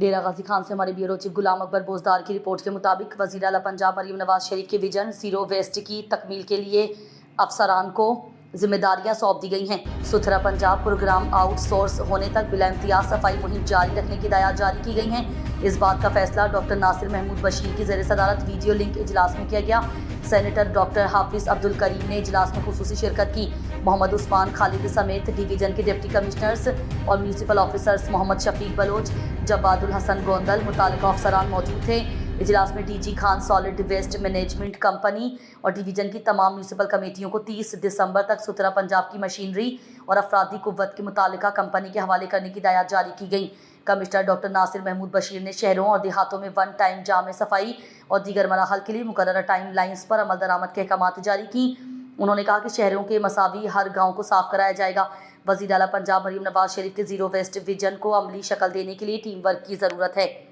ڈیرہ غازی خان سے ہمارے bureau chief Ghulam اکبر بوزدار کی رپورٹ کے مطابق وزیر اعلیٰ پنجاب مریم نواز شریف کے ویژن زیرو ویسٹ کی تکمیل کے لیے افسران کو ذمہ داریاں سونپ دی گئی ہیں۔ ستھرا پنجاب پروگرام آؤٹ سورس ہونے تک بلا امتیاز صفائی مہم جاری رکھنے کی ہدایات جاری کی گئی ہیں۔ اس بات کا فیصلہ ڈاکٹر ناصر محمود بشیر کی زیر صدارت ویڈیو لنک اجلاس میں کیا گیا۔ سینیٹر ڈاکٹر حافظ عبدالکریم نے اجلاس میں خصوصی شرکت کی۔ محمد عثمان خالد سمیت ڈویژن کے ڈپٹی کمشنرز اور میونسپل آفیسرز محمد شفیق بلوچ، جواد الحسن گوندل متعلقہ افسران موجود تھے۔ اجلاس میں D G Khan solid waste management company اور ڈویژن کی تمام میونسپل کمیٹیوں کو 30 دسمبر تک ستھرا پنجاب کی مشینری اور افرادی قوت کی متعلقہ کمپنی کے حوالے کرنے کی ہدایات جاری کی گئیں۔ کمشنر ڈاکٹر ناصر محمود بشیر نے شہروں اور دیہاتوں میں ون ٹائم جامع صفائی اور دیگر مراحل کے لیے مقررہ ٹائم لائنز پر عمل درآمد کے احکامات جاری کی۔ انہوں نے کہا کہ شہروں کے مساوی ہر گاؤں کو صاف کرایا جائے گا۔ وزیر اعلیٰ پنجاب مریم نواز شریف کے زیرو ویسٹ ویژن کو عملی شکل دینے کے لیے ٹیم ورک کی ضرورت ہے۔